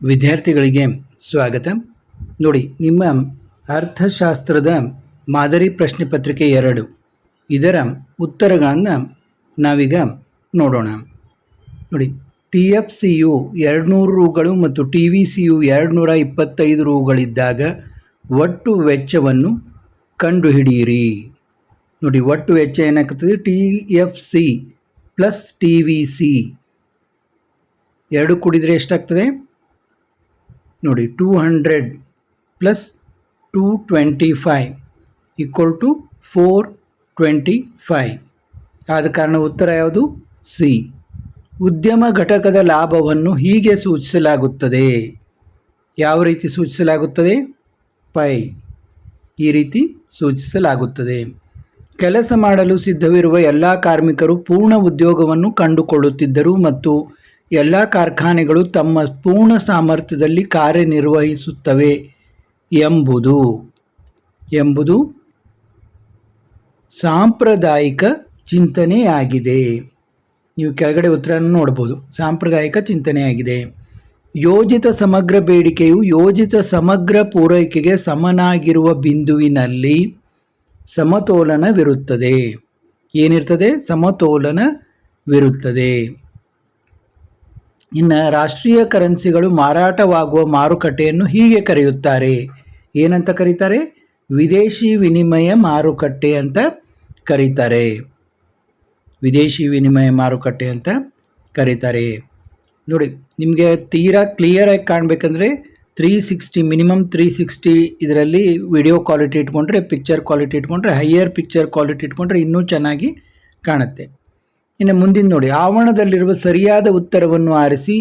ವಿದ್ಯಾರ್ಥಿಗಳಿಗೆ ಸ್ವಾಗತ. ನೋಡಿ, ನಿಮ್ಮ ಅರ್ಥಶಾಸ್ತ್ರದ ಮಾದರಿ ಪ್ರಶ್ನೆ ಪತ್ರಿಕೆ 2 ಇದರ ಉತ್ತರಗಳನ್ನು ನಾವೀಗ ನೋಡೋಣ. ನೋಡಿ, TFCಯು 200 ರೂಗಳು ಮತ್ತು TVCಯು 225 ರೂಗಳಿದ್ದಾಗ ಒಟ್ಟು ವೆಚ್ಚವನ್ನು ಕಂಡುಹಿಡಿಯಿರಿ. ನೋಡಿ, ಒಟ್ಟು ವೆಚ್ಚ ಏನಾಗ್ತದೆ? TFC ಪ್ಲಸ್ TVC ಎರಡು ಕೂಡಿದರೆ ಎಷ್ಟಾಗ್ತದೆ? ನೋಡಿ, 200 ಪ್ಲಸ್ 225 ಈಕ್ವಲ್ ಟು 425. ಆದ ಕಾರಣ ಉತ್ತರ ಯಾವುದು? ಸಿ. ಉದ್ಯಮ ಘಟಕದ ಲಾಭವನ್ನು ಹೀಗೆ ಸೂಚಿಸಲಾಗುತ್ತದೆ. ಯಾವ ರೀತಿ ಸೂಚಿಸಲಾಗುತ್ತದೆ? ಪೈ. ಈ ರೀತಿ ಸೂಚಿಸಲಾಗುತ್ತದೆ. ಕೆಲಸ ಮಾಡಲು ಸಿದ್ಧವಿರುವ ಎಲ್ಲ ಕಾರ್ಮಿಕರು ಪೂರ್ಣ ಉದ್ಯೋಗವನ್ನು ಕಂಡುಕೊಳ್ಳುತ್ತಿದ್ದರು ಮತ್ತು ಎಲ್ಲ ಕಾರ್ಖಾನೆಗಳು ತಮ್ಮ ಪೂರ್ಣ ಸಾಮರ್ಥ್ಯದಲ್ಲಿ ಕಾರ್ಯನಿರ್ವಹಿಸುತ್ತವೆ ಎಂಬುದು ಸಾಂಪ್ರದಾಯಿಕ ಚಿಂತನೆಯಾಗಿದೆ. ನೀವು ಕೆಳಗಡೆ ಉತ್ತರವನ್ನು ನೋಡ್ಬೋದು. ಸಾಂಪ್ರದಾಯಿಕ ಚಿಂತನೆಯಾಗಿದೆ. ಯೋಜಿತ ಸಮಗ್ರ ಬೇಡಿಕೆಯು ಯೋಜಿತ ಸಮಗ್ರ ಪೂರೈಕೆಗೆ ಸಮನಾಗಿರುವ ಬಿಂದುವಿನಲ್ಲಿ ಸಮತೋಲನವಿರುತ್ತದೆ. ಏನಿರ್ತದೆ? ಸಮತೋಲನವಿರುತ್ತದೆ. ಇನ್ನು ರಾಷ್ಟ್ರೀಯ ಕರೆನ್ಸಿಗಳು ಮಾರಾಟವಾಗುವ ಮಾರುಕಟ್ಟೆಯನ್ನು ಹೀಗೆ ಕರೆಯುತ್ತಾರೆ. ಏನಂತ ಕರೀತಾರೆ? ವಿದೇಶಿ ವಿನಿಮಯ ಮಾರುಕಟ್ಟೆ ಅಂತ ಕರೀತಾರೆ. ವಿದೇಶಿ ವಿನಿಮಯ ಮಾರುಕಟ್ಟೆ ಅಂತ ಕರೀತಾರೆ. ನೋಡಿ, ನಿಮಗೆ ತೀರಾ ಕ್ಲಿಯರಾಗಿ ಕಾಣಬೇಕಂದ್ರೆ 360 ಮಿನಿಮಮ್ 360 ಇದರಲ್ಲಿ ವಿಡಿಯೋ ಕ್ವಾಲಿಟಿ ಇಟ್ಕೊಂಡ್ರೆ, ಪಿಕ್ಚರ್ ಕ್ವಾಲಿಟಿ ಇಟ್ಕೊಂಡ್ರೆ, ಹೈಯರ್ ಪಿಕ್ಚರ್ ಕ್ವಾಲಿಟಿ ಇಟ್ಕೊಂಡ್ರೆ ಇನ್ನೂ ಚೆನ್ನಾಗಿ ಕಾಣುತ್ತೆ. ಇನ್ನು ಮುಂದಿನ ನೋಡಿ, ಆವರಣದಲ್ಲಿರುವ ಸರಿಯಾದ ಉತ್ತರವನ್ನು ಆರಿಸಿ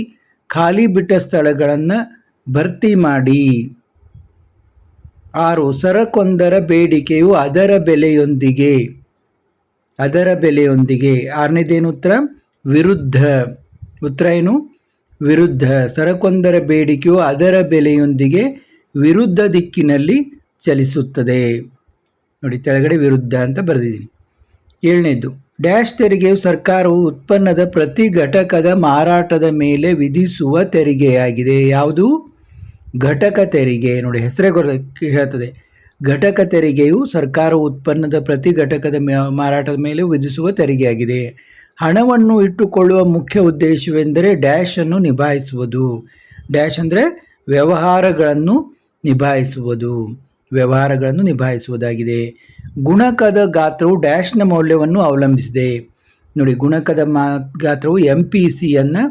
ಖಾಲಿ ಬಿಟ್ಟ ಸ್ಥಳಗಳನ್ನು ಭರ್ತಿ ಮಾಡಿ. 6. ಸರಕೊಂದರ ಬೇಡಿಕೆಯು ಅದರ ಬೆಲೆಯೊಂದಿಗೆ. 6ನೇದೇನು ಉತ್ತರ? ವಿರುದ್ಧ. ಉತ್ತರ ಏನು? ವಿರುದ್ಧ. ಸರಕೊಂದರ ಬೇಡಿಕೆಯು ಅದರ ಬೆಲೆಯೊಂದಿಗೆ ವಿರುದ್ಧ ದಿಕ್ಕಿನಲ್ಲಿ ಚಲಿಸುತ್ತದೆ. ನೋಡಿ, ಕೆಳಗಡೆ ವಿರುದ್ಧ ಅಂತ ಬರೆದಿದ್ದೀನಿ. 7ನೇದು, ಡ್ಯಾಶ್ ತೆರಿಗೆಯು ಸರ್ಕಾರವು ಉತ್ಪನ್ನದ ಪ್ರತಿ ಘಟಕದ ಮಾರಾಟದ ಮೇಲೆ ವಿಧಿಸುವ ತೆರಿಗೆಯಾಗಿದೆ. ಯಾವುದು? ಘಟಕ ತೆರಿಗೆ. ನೋಡಿ, ಹೆಸರೇ ಹೇಳ್ತದೆ. ಘಟಕ ತೆರಿಗೆಯು ಸರ್ಕಾರವು ಉತ್ಪನ್ನದ ಪ್ರತಿ ಘಟಕದ ಮಾರಾಟದ ಮೇಲೆ ವಿಧಿಸುವ ತೆರಿಗೆಯಾಗಿದೆ. ಹಣವನ್ನು ಇಟ್ಟುಕೊಳ್ಳುವ ಮುಖ್ಯ ಉದ್ದೇಶವೆಂದರೆ ಡ್ಯಾಶ್ ಅನ್ನು ನಿಭಾಯಿಸುವುದು. ಡ್ಯಾಶ್ ಅಂದರೆ ವ್ಯವಹಾರಗಳನ್ನು ನಿಭಾಯಿಸುವುದಾಗಿದೆ. ಗುಣಕದ ಗಾತ್ರವು ಡ್ಯಾಶ್ನ ಮೌಲ್ಯವನ್ನು ಅವಲಂಬಿಸಿದೆ. ನೋಡಿ, ಗುಣಕದ ಗಾತ್ರವು MPCಯನ್ನು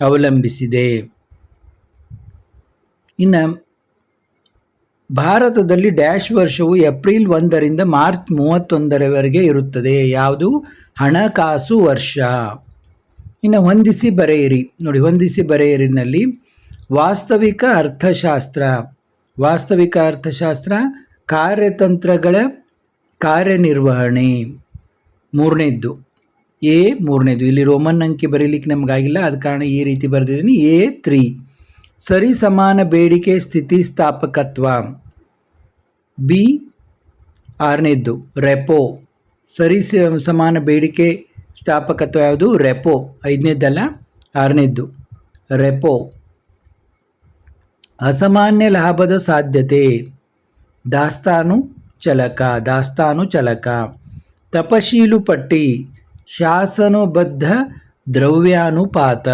ಅವಲಂಬಿಸಿದೆ. ಇನ್ನು ಭಾರತದಲ್ಲಿ ಡ್ಯಾಶ್ ವರ್ಷವು ಏಪ್ರಿಲ್ 1ರಿಂದ ಮಾರ್ಚ್ 31ರವರೆಗೆ ಇರುತ್ತದೆ. ಯಾವುದು? ಹಣಕಾಸು ವರ್ಷ. ಇನ್ನು ಹೊಂದಿಸಿ ಬರೆಯಿರಿ. ನೋಡಿ, ಹೊಂದಿಸಿ ಬರೆಯಿರಿನಲ್ಲಿ ವಾಸ್ತವಿಕ ಅರ್ಥಶಾಸ್ತ್ರ ಕಾರ್ಯತಂತ್ರಗಳ ಕಾರ್ಯನಿರ್ವಹಣೆ. 3ನೇದ್ದು ಇಲ್ಲಿ ರೋಮನ್ ಅಂಕಿ ಬರೀಲಿಕ್ಕೆ ನಮಗಾಗಿಲ್ಲ, ಆದ ಕಾರಣ ಈ ರೀತಿ ಬರೆದಿದ್ದೀನಿ. A3 ಸರಿ ಸಮಾನ ಬೇಡಿಕೆ ಸ್ಥಿತಿಸ್ಥಾಪಕತ್ವ. B 6ನೇದ್ದು ರೆಪೋ. ಸರಿ ಸಮಾನ ಬೇಡಿಕೆ ಸ್ಥಾಪಕತ್ವ ಯಾವುದು? ರೆಪೋ. 5ನೇದ್ದಲ್ಲ, 6ನೇದ್ದು ರೆಪೋ. ಅಸಾಮಾನ್ಯ ಲಾಭದ ಸಾಧ್ಯತೆ. ದಾಸ್ತಾನು ಚಲಕ. ತಪಶೀಲು ಪಟ್ಟಿ. ಶಾಸನಬದ್ಧ ದ್ರವ್ಯಾನುಪಾತ.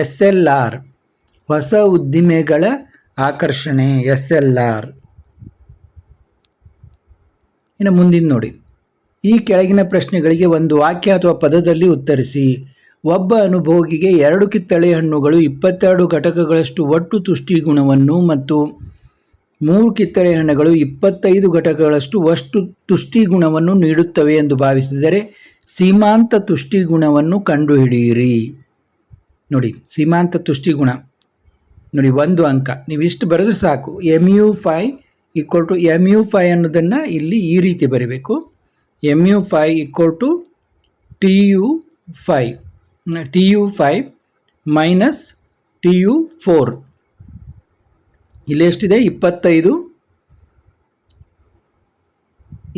SLR ಹೊಸ ಉದ್ದಿಮೆಗಳ ಆಕರ್ಷಣೆ. SLR. ಇನ್ನು ಮುಂದಿನ ನೋಡಿ, ಈ ಕೆಳಗಿನ ಪ್ರಶ್ನೆಗಳಿಗೆ ಒಂದು ವಾಕ್ಯ ಅಥವಾ ಪದದಲ್ಲಿ ಉತ್ತರಿಸಿ. ಒಬ್ಬ ಅನುಭೋಗಿಗೆ 2 ಕಿತ್ತಳೆ ಹಣ್ಣುಗಳು 22 ಘಟಕಗಳಷ್ಟು ಒಟ್ಟು ತುಷ್ಟಿಗುಣವನ್ನು ಮತ್ತು 3 ಕಿತ್ತಳೆ ಹಣ್ಣುಗಳು 25 ಘಟಕಗಳಷ್ಟು ಒಟ್ಟು ತುಷ್ಟಿಗುಣವನ್ನು ನೀಡುತ್ತವೆ ಎಂದು ಭಾವಿಸಿದರೆ ಸೀಮಾಂತ ತುಷ್ಟಿಗುಣವನ್ನು ಕಂಡುಹಿಡಿಯಿರಿ. ನೋಡಿ, ಸೀಮಾಂತ ತುಷ್ಟಿಗುಣ ನೋಡಿ, 1 ಅಂಕ. ನೀವು ಇಷ್ಟು ಬರೆದ್ರೆ ಸಾಕು. MU5 MU5 ಅನ್ನೋದನ್ನು ಇಲ್ಲಿ ಈ ರೀತಿ ಬರೀಬೇಕು. MU5 TU5 minus TU4. ಇಲ್ಲಿ ಎಷ್ಟಿದೆ? 25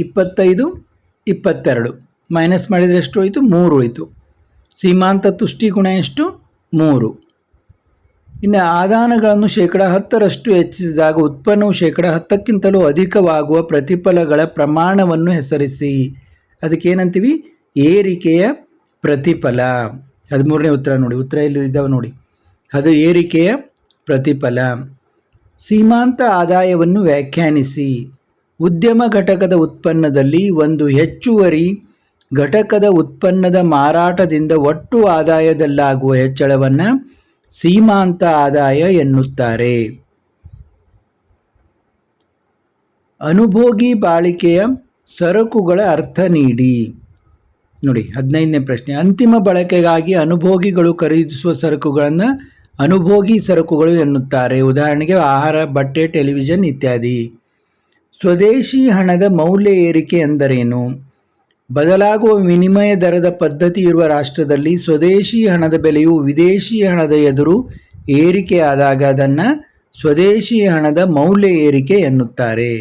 22 ಮೈನಸ್ ಮಾಡಿದರೆ ಎಷ್ಟು ಹೋಯಿತು? 3 ಹೋಯಿತು. ಸೀಮಾಂತ ತುಷ್ಟಿಗುಣ ಎಷ್ಟು? 3. ಇನ್ನು ಆದಾನಗಳನ್ನು 10% ಹೆಚ್ಚಿಸಿದಾಗ ಉತ್ಪನ್ನವು 10%ಕ್ಕಿಂತಲೂ ಅಧಿಕವಾಗುವ ಪ್ರತಿಫಲಗಳ ಪ್ರಮಾಣವನ್ನು ಹೆಸರಿಸಿ. ಅದಕ್ಕೇನಂತೀವಿ? ಏರಿಕೆಯ ಪ್ರತಿಫಲ. 13ನೇ ಉತ್ತರ ನೋಡಿ, ಉತ್ತರ ಇಲ್ಲಿ ಇದ್ದಾವೆ ನೋಡಿ. ಅದು ಏರಿಕೆಯ ಪ್ರತಿಫಲ. ಸೀಮಾಂತ ಆದಾಯವನ್ನು ವ್ಯಾಖ್ಯಾನಿಸಿ. ಉದ್ಯಮ ಘಟಕದ ಉತ್ಪನ್ನದಲ್ಲಿ ಒಂದು ಹೆಚ್ಚುವರಿ ಘಟಕದ ಉತ್ಪನ್ನದ ಮಾರಾಟದಿಂದ ಒಟ್ಟು ಆದಾಯದಲ್ಲಾಗುವ ಹೆಚ್ಚಳವನ್ನು ಸೀಮಾಂತ ಆದಾಯ ಎನ್ನುತ್ತಾರೆ. ಅನುಭೋಗಿ ಬಾಳಿಕೆಯ ಸರಕುಗಳ ಅರ್ಥ ನೀಡಿ. ನೋಡಿ 15ನೇ ಪ್ರಶ್ನೆ. ಅಂತಿಮ ಬಳಕೆಗಾಗಿ ಅನುಭೋಗಿಗಳು ಖರೀದಿಸುವ ಸರಕುಗಳನ್ನು ಅನುಭೋಗಿ ಸರಕುಗಳು ಎನ್ನುತ್ತಾರೆ. ಉದಾಹರಣೆಗೆ ಆಹಾರ, ಬಟ್ಟೆ, ಟೆಲಿವಿಷನ್ ಇತ್ಯಾದಿ. ಸ್ವದೇಶಿ ಹಣದ ಮೌಲ್ಯ ಏರಿಕೆ ಎಂದರೇನು? ಬದಲಾಗುವ ವಿನಿಮಯ ದರದ ಪದ್ಧತಿ ಇರುವ ರಾಷ್ಟ್ರದಲ್ಲಿ ಸ್ವದೇಶಿ ಹಣದ ಬೆಲೆಯು ವಿದೇಶಿ ಹಣದ ಎದುರು ಏರಿಕೆಯಾದಾಗ ಅದನ್ನು ಸ್ವದೇಶಿ ಹಣದ ಮೌಲ್ಯ ಏರಿಕೆ ಎನ್ನುತ್ತಾರೆ.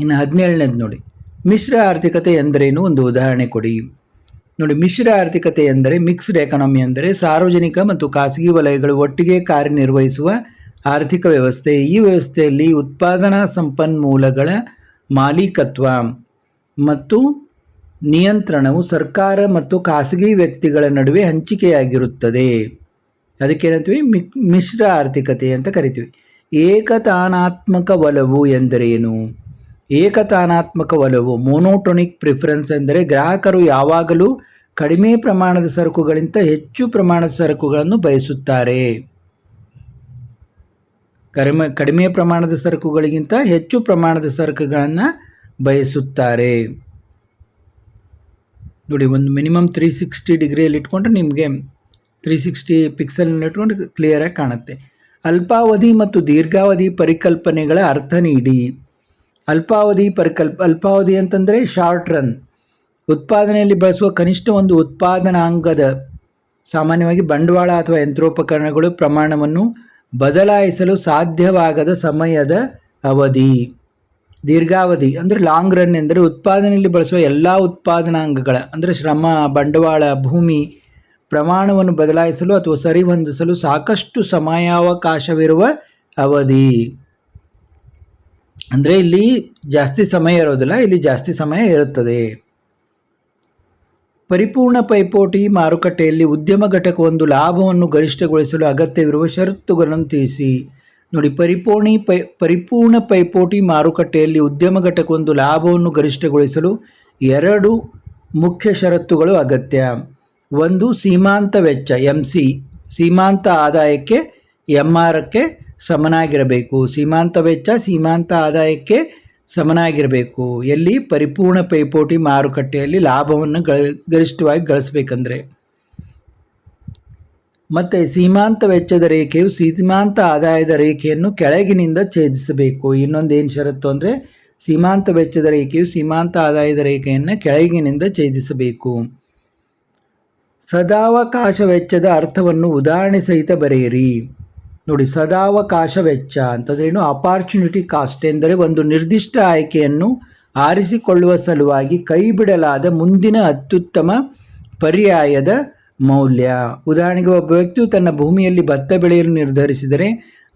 ಇನ್ನು 17ನೇದು ನೋಡಿ, ಮಿಶ್ರ ಆರ್ಥಿಕತೆ ಎಂದರೇನು? ಒಂದು ಉದಾಹರಣೆ ಕೊಡಿ. ನೋಡಿ, ಮಿಶ್ರ ಆರ್ಥಿಕತೆ ಎಂದರೆ ಮಿಕ್ಸ್ಡ್ ಎಕಾನಮಿ ಅಂದರೆ ಸಾರ್ವಜನಿಕ ಮತ್ತು ಖಾಸಗಿ ವಲಯಗಳು ಒಟ್ಟಿಗೆ ಕಾರ್ಯನಿರ್ವಹಿಸುವ ಆರ್ಥಿಕ ವ್ಯವಸ್ಥೆ. ಈ ವ್ಯವಸ್ಥೆಯಲ್ಲಿ ಉತ್ಪಾದನಾ ಸಂಪನ್ಮೂಲಗಳ ಮಾಲೀಕತ್ವ ಮತ್ತು ನಿಯಂತ್ರಣವು ಸರ್ಕಾರ ಮತ್ತು ಖಾಸಗಿ ವ್ಯಕ್ತಿಗಳ ನಡುವೆ ಹಂಚಿಕೆಯಾಗಿರುತ್ತದೆ. ಅದಕ್ಕೇನಂತೀವಿ? ಮಿಶ್ರ ಆರ್ಥಿಕತೆ ಅಂತ ಕರಿತೀವಿ. ಏಕತಾನಾತ್ಮಕ ಒಲವು ಎಂದರೇನು? ಏಕತಾನಾತ್ಮಕ ಒಲವು ಮೋನೋಟೋನಿಕ್ ಪ್ರಿಫರೆನ್ಸ್ ಎಂದರೆ ಗ್ರಾಹಕರು ಯಾವಾಗಲೂ ಕಡಿಮೆ ಪ್ರಮಾಣದ ಸರಕುಗಳಿಗಿಂತ ಹೆಚ್ಚು ಪ್ರಮಾಣದ ಸರಕುಗಳನ್ನು ಬಯಸುತ್ತಾರೆ. ಕಡಿಮೆ ಪ್ರಮಾಣದ ಸರಕುಗಳಿಗಿಂತ ಹೆಚ್ಚು ಪ್ರಮಾಣದ ಸರಕುಗಳನ್ನು ಬಯಸುತ್ತಾರೆ. ನೋಡಿ, ಒಂದು ಮಿನಿಮಮ್ 360 ಡಿಗ್ರಿಯಲ್ಲಿ ಇಟ್ಕೊಂಡ್ರೆ ನಿಮಗೆ 360 ಪಿಕ್ಸೆಲ್ನಲ್ಲಿ ಇಟ್ಕೊಂಡು ಕ್ಲಿಯರಾಗಿ ಕಾಣುತ್ತೆ. ಅಲ್ಪಾವಧಿ ಮತ್ತು ದೀರ್ಘಾವಧಿ ಪರಿಕಲ್ಪನೆಗಳ ಅರ್ಥ ನೀಡಿ. ಅಲ್ಪಾವಧಿ ಅಂತಂದರೆ ಶಾರ್ಟ್ ರನ್. ಉತ್ಪಾದನೆಯಲ್ಲಿ ಬಳಸುವ ಕನಿಷ್ಠ ಒಂದು ಉತ್ಪಾದನಾಂಗದ, ಸಾಮಾನ್ಯವಾಗಿ ಬಂಡವಾಳ ಅಥವಾ ಯಂತ್ರೋಪಕರಣಗಳು ಪ್ರಮಾಣವನ್ನು ಬದಲಾಯಿಸಲು ಸಾಧ್ಯವಾಗದ ಸಮಯದ ಅವಧಿ. ದೀರ್ಘಾವಧಿ ಅಂದರೆ ಲಾಂಗ್ ರನ್ ಎಂದರೆ ಉತ್ಪಾದನೆಯಲ್ಲಿ ಬಳಸುವ ಎಲ್ಲ ಉತ್ಪಾದನಾಂಗಗಳ ಅಂದರೆ ಶ್ರಮ, ಬಂಡವಾಳ, ಭೂಮಿ ಪ್ರಮಾಣವನ್ನು ಬದಲಾಯಿಸಲು ಅಥವಾ ಸರಿಹೊಂದಿಸಲು ಸಾಕಷ್ಟು ಸಮಯಾವಕಾಶವಿರುವ ಅವಧಿ. ಅಂದರೆ ಇಲ್ಲಿ ಜಾಸ್ತಿ ಸಮಯ ಇರೋದಿಲ್ಲ, ಇಲ್ಲಿ ಜಾಸ್ತಿ ಸಮಯ ಇರುತ್ತದೆ. ಪರಿಪೂರ್ಣ ಪೈಪೋಟಿ ಮಾರುಕಟ್ಟೆಯಲ್ಲಿ ಉದ್ಯಮ ಘಟಕ ಒಂದು ಲಾಭವನ್ನು ಗರಿಷ್ಠಗೊಳಿಸಲು ಅಗತ್ಯವಿರುವ ಷರತ್ತುಗಳನ್ನು ತಿಳಿಸಿ. ನೋಡಿ, ಪರಿಪೂರ್ಣ ಪೈಪೋಟಿ ಮಾರುಕಟ್ಟೆಯಲ್ಲಿ ಉದ್ಯಮ ಘಟಕ ಒಂದು ಲಾಭವನ್ನು ಗರಿಷ್ಠಗೊಳಿಸಲು 2 ಮುಖ್ಯ ಷರತ್ತುಗಳು ಅಗತ್ಯ. ಒಂದು, ಸೀಮಾಂತ ವೆಚ್ಚ MC ಸೀಮಾಂತ ಆದಾಯಕ್ಕೆ MRಕ್ಕೆ ಸಮನಾಗಿರಬೇಕು. ಸೀಮಾಂತ ವೆಚ್ಚ ಸೀಮಾಂತ ಆದಾಯಕ್ಕೆ ಸಮನಾಗಿರಬೇಕು. ಎಲ್ಲಿ? ಪರಿಪೂರ್ಣ ಪೈಪೋಟಿ ಮಾರುಕಟ್ಟೆಯಲ್ಲಿ ಲಾಭವನ್ನು ಗರಿಷ್ಠವಾಗಿ ಗಳಿಸಬೇಕಂದ್ರೆ. ಮತ್ತು ಸೀಮಾಂತ ವೆಚ್ಚದ ರೇಖೆಯು ಸೀಮಾಂತ ಆದಾಯದ ರೇಖೆಯನ್ನು ಕೆಳಗಿನಿಂದ ಛೇದಿಸಬೇಕು. ಇನ್ನೊಂದು ಏನು ಷರತ್ತು ಅಂದರೆ ಸೀಮಾಂತ ವೆಚ್ಚದ ರೇಖೆಯು ಸೀಮಾಂತ ಆದಾಯದ ರೇಖೆಯನ್ನು ಕೆಳಗಿನಿಂದ ಛೇದಿಸಬೇಕು. ಸದಾವಕಾಶ ವೆಚ್ಚದ ಅರ್ಥವನ್ನು ಉದಾಹರಣೆ ಸಹಿತ ಬರೆಯಿರಿ. ನೋಡಿ, ಸದಾವಕಾಶ ವೆಚ್ಚ ಅಂತಂದ್ರೇನು? ಅಪಾರ್ಚುನಿಟಿ ಕಾಸ್ಟ್ ಎಂದರೆ ಒಂದು ನಿರ್ದಿಷ್ಟ ಆಯ್ಕೆಯನ್ನು ಆರಿಸಿಕೊಳ್ಳುವ ಸಲುವಾಗಿ ಕೈಬಿಡಲಾದ ಮುಂದಿನ ಅತ್ಯುತ್ತಮ ಪರ್ಯಾಯದ ಮೌಲ್ಯ. ಉದಾಹರಣೆಗೆ, ಒಬ್ಬ ವ್ಯಕ್ತಿಯು ತನ್ನ ಭೂಮಿಯಲ್ಲಿ ಭತ್ತ ಬೆಳೆಯಲು ನಿರ್ಧರಿಸಿದರೆ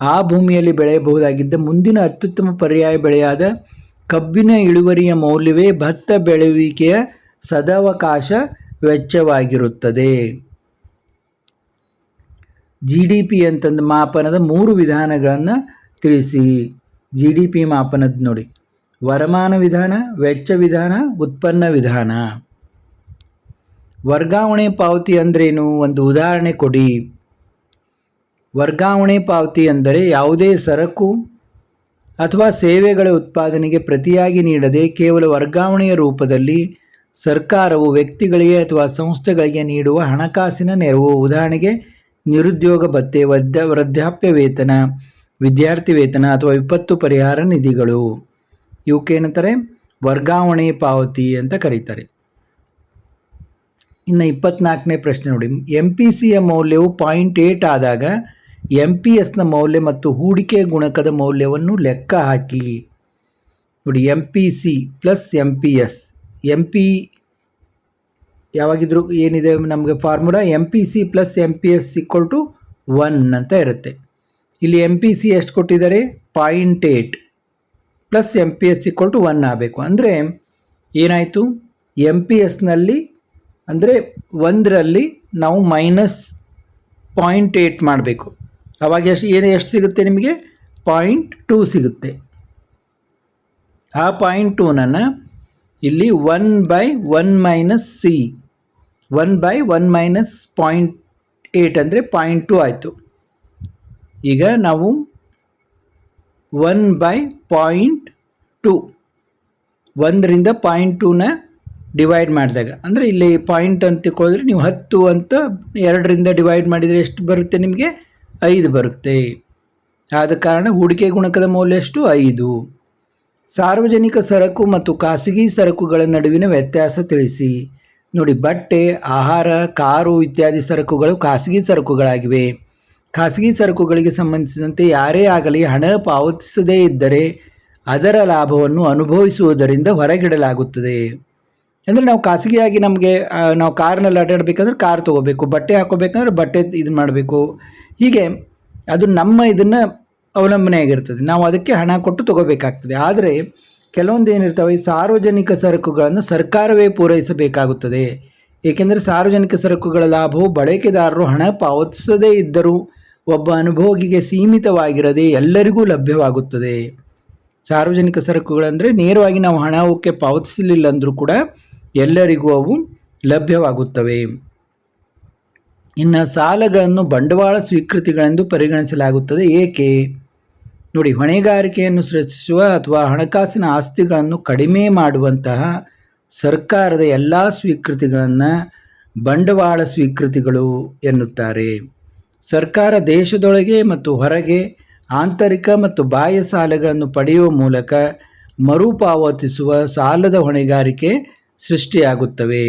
ಆ ಭೂಮಿಯಲ್ಲಿ ಬೆಳೆಯಬಹುದಾಗಿದ್ದ ಮುಂದಿನ ಅತ್ಯುತ್ತಮ ಪರ್ಯಾಯ ಬೆಳೆಯಾದ ಕಬ್ಬಿನ ಇಳುವರಿಯ ಮೌಲ್ಯವೇ ಭತ್ತ ಬೆಳೆಯುವಿಕೆಯ ಸದಾವಕಾಶ ವೆಚ್ಚವಾಗಿರುತ್ತದೆ. GDP ಅಂತಂದು ಮಾಪನದ 3 ವಿಧಾನಗಳನ್ನು ತಿಳಿಸಿ. GDP ಮಾಪನದ ನೋಡಿ, ವರಮಾನ ವಿಧಾನ, ವೆಚ್ಚ ವಿಧಾನ, ಉತ್ಪನ್ನ ವಿಧಾನ. ವರ್ಗಾವಣೆ ಪಾವತಿ ಅಂದ್ರೇನು? ಒಂದು ಉದಾಹರಣೆ ಕೊಡಿ. ವರ್ಗಾವಣೆ ಪಾವತಿ ಅಂದರೆ ಯಾವುದೇ ಸರಕು ಅಥವಾ ಸೇವೆಗಳ ಉತ್ಪಾದನೆಗೆ ಪ್ರತಿಯಾಗಿ ನೀಡದೆ ಕೇವಲ ವರ್ಗಾವಣೆಯ ರೂಪದಲ್ಲಿ ಸರ್ಕಾರವು ವ್ಯಕ್ತಿಗಳಿಗೆ ಅಥವಾ ಸಂಸ್ಥೆಗಳಿಗೆ ನೀಡುವ ಹಣಕಾಸಿನ ನೆರವು. ಉದಾಹರಣೆಗೆ ನಿರುದ್ಯೋಗ ಭತ್ಯೆ, ವೃದ್ಧಾಪ್ಯ ವೇತನ, ವಿದ್ಯಾರ್ಥಿ ವೇತನ ಅಥವಾ ವಿಪತ್ತು ಪರಿಹಾರ ನಿಧಿಗಳು. ಇವಕ್ಕೇನಂತಾರೆ? ವರ್ಗಾವಣೆ ಪಾವತಿ ಅಂತ ಕರೀತಾರೆ. ಇನ್ನು 24ನೇ ಪ್ರಶ್ನೆ ನೋಡಿ, MPCಯ ಮೌಲ್ಯವು 0.8 ಆದಾಗ MPSನ ಮೌಲ್ಯ ಮತ್ತು ಹೂಡಿಕೆ ಗುಣಕದ ಮೌಲ್ಯವನ್ನು ಲೆಕ್ಕ ಹಾಕಿ. ನೋಡಿ, MPC ಪ್ಲಸ್ MPS. ಯಾವಾಗಿದ್ರೂ ಏನಿದೆ ನಮಗೆ formula MPC plus MPS equal to 1 ಅಂತ ಇರುತ್ತೆ. ಇಲ್ಲಿ MPC ಎಷ್ಟು ಕೊಟ್ಟಿದ್ದಾರೆ 0.8 ಪ್ಲಸ್ MPS ಈಕ್ವಲ್ ಟು 1 ಆಗಬೇಕು. ಅಂದರೆ ಏನಾಯಿತು, MPSನಲ್ಲಿ ಅಂದರೆ 1ರಲ್ಲಿ ನಾವು -0.8 ಮಾಡಬೇಕು. ಅವಾಗ ಎಷ್ಟು ಸಿಗುತ್ತೆ ನಿಮಗೆ 0.2 ಸಿಗುತ್ತೆ. ಆ 0.2ನನ್ನು ಇಲ್ಲಿ 1/1 - C 1/1 - 0.8 ಅಂದರೆ 0.2 ಆಯಿತು. ಈಗ ನಾವು 1/0.2 1ರಿಂದ 0.2ನ ಡಿವೈಡ್ ಮಾಡಿದಾಗ, ಅಂದರೆ ಇಲ್ಲಿ ಪಾಯಿಂಟ್ ಅಂತ ತಿಳ್ಕೊಳ್ಳಿದ್ರೆ ನೀವು 10 ಅಂತ 2ರಿಂದ ಡಿವೈಡ್ ಮಾಡಿದರೆ ಎಷ್ಟು ಬರುತ್ತೆ ನಿಮಗೆ 5 ಬರುತ್ತೆ. ಆದ ಕಾರಣ ಹೂಡಿಕೆ ಗುಣಕದ ಮೌಲ್ಯ ಎಷ್ಟು 5. ಸಾರ್ವಜನಿಕ ಸರಕು ಮತ್ತು ಖಾಸಗಿ ಸರಕುಗಳ ನಡುವಿನ ವ್ಯತ್ಯಾಸ ತಿಳಿಸಿ. ನೋಡಿ, ಬಟ್ಟೆ, ಆಹಾರ, ಕಾರು ಇತ್ಯಾದಿ ಸರಕುಗಳು ಖಾಸಗಿ ಸರಕುಗಳಾಗಿವೆ. ಖಾಸಗಿ ಸರಕುಗಳಿಗೆ ಸಂಬಂಧಿಸಿದಂತೆ ಯಾರೇ ಆಗಲಿ ಹಣ ಪಾವತಿಸದೇ ಇದ್ದರೆ ಅದರ ಲಾಭವನ್ನು ಅನುಭವಿಸುವುದರಿಂದ ಹೊರಗಿಡಲಾಗುತ್ತದೆ. ಅಂದರೆ ನಾವು ಖಾಸಗಿಯಾಗಿ ನಾವು ಕಾರ್ನಲ್ಲಿ ಅಡ್ಡಾಡಬೇಕಂದ್ರೆ ಕಾರ್ ತೊಗೋಬೇಕು, ಬಟ್ಟೆ ಹಾಕೋಬೇಕಂದ್ರೆ ಬಟ್ಟೆ ಇದನ್ನು ಮಾಡಬೇಕು. ಹೀಗೆ ಅದು ನಮ್ಮ ಇದನ್ನು ಅವಲಂಬನೆಯಾಗಿರ್ತದೆ, ನಾವು ಅದಕ್ಕೆ ಹಣ ಕೊಟ್ಟು ತೊಗೋಬೇಕಾಗ್ತದೆ. ಆದರೆ ಕೆಲವೊಂದು ಏನಿರ್ತವೆ, ಈ ಸಾರ್ವಜನಿಕ ಸರಕುಗಳನ್ನು ಸರ್ಕಾರವೇ ಪೂರೈಸಬೇಕಾಗುತ್ತದೆ. ಏಕೆಂದರೆ ಸಾರ್ವಜನಿಕ ಸರಕುಗಳ ಲಾಭವು ಬಳಕೆದಾರರು ಹಣ ಪಾವತಿಸದೇ ಇದ್ದರೂ ಒಬ್ಬ ಅನುಭೋಗಿಗೆ ಸೀಮಿತವಾಗಿರದೆ ಎಲ್ಲರಿಗೂ ಲಭ್ಯವಾಗುತ್ತದೆ. ಸಾರ್ವಜನಿಕ ಸರಕುಗಳಂದರೆ ನೇರವಾಗಿ ನಾವು ಹಣ ಅವಕ್ಕೆ ಪಾವತಿಸಲಿಲ್ಲ ಅಂದರೂ ಕೂಡ ಎಲ್ಲರಿಗೂ ಅವು ಲಭ್ಯವಾಗುತ್ತವೆ. ಇನ್ನು ಸಾಲಗಳನ್ನು ಬಂಡವಾಳ ಸ್ವೀಕೃತಿಗಳೆಂದು ಪರಿಗಣಿಸಲಾಗುತ್ತದೆ. ಏಕೆ? ನೋಡಿ, ಹೊಣೆಗಾರಿಕೆಯನ್ನು ಸೃಷ್ಟಿಸುವ ಅಥವಾ ಹಣಕಾಸಿನ ಆಸ್ತಿಗಳನ್ನು ಕಡಿಮೆ ಮಾಡುವಂತಹ ಸರ್ಕಾರದ ಎಲ್ಲ ಸ್ವೀಕೃತಿಗಳನ್ನು ಬಂಡವಾಳ ಸ್ವೀಕೃತಿಗಳು ಎನ್ನುತ್ತಾರೆ. ಸರ್ಕಾರ ದೇಶದೊಳಗೆ ಮತ್ತು ಹೊರಗೆ ಆಂತರಿಕ ಮತ್ತು ಬಾಹ್ಯ ಸಾಲಗಳನ್ನು ಪಡೆಯುವ ಮೂಲಕ ಮರುಪಾವತಿಸುವ ಸಾಲದ ಹೊಣೆಗಾರಿಕೆ ಸೃಷ್ಟಿಯಾಗುತ್ತವೆ.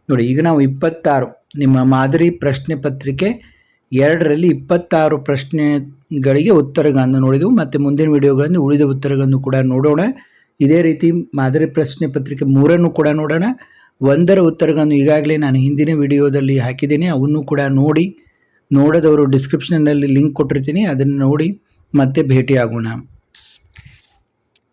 ನೋಡಿ, ಈಗ ನಾವು 26 ನಿಮ್ಮ ಮಾದರಿ ಪ್ರಶ್ನೆ ಪತ್ರಿಕೆ 2ರಲ್ಲಿ 26 ಪ್ರಶ್ನೆಗಳಿಗೆ ಉತ್ತರಗಳನ್ನು ನೋಡಿದೆವು. ಮತ್ತು ಮುಂದಿನ ವಿಡಿಯೋಗಳಲ್ಲಿ ಉಳಿದ ಉತ್ತರಗಳನ್ನು ಕೂಡ ನೋಡೋಣ. ಇದೇ ರೀತಿ ಮಾದರಿ ಪ್ರಶ್ನೆ ಪತ್ರಿಕೆ 3 ಕೂಡ ನೋಡೋಣ. 1ರ ಉತ್ತರಗಳನ್ನು ಈಗಾಗಲೇ ನಾನು ಹಿಂದಿನ ವಿಡಿಯೋದಲ್ಲಿ ಹಾಕಿದ್ದೀನಿ, ಅವನ್ನು ಕೂಡ ನೋಡದವರು ಡಿಸ್ಕ್ರಿಪ್ಷನ್ನಲ್ಲಿ ಲಿಂಕ್ ಕೊಟ್ಟಿರ್ತೀನಿ, ಅದನ್ನು ನೋಡಿ ಮತ್ತೆ ಭೇಟಿಯಾಗೋಣ.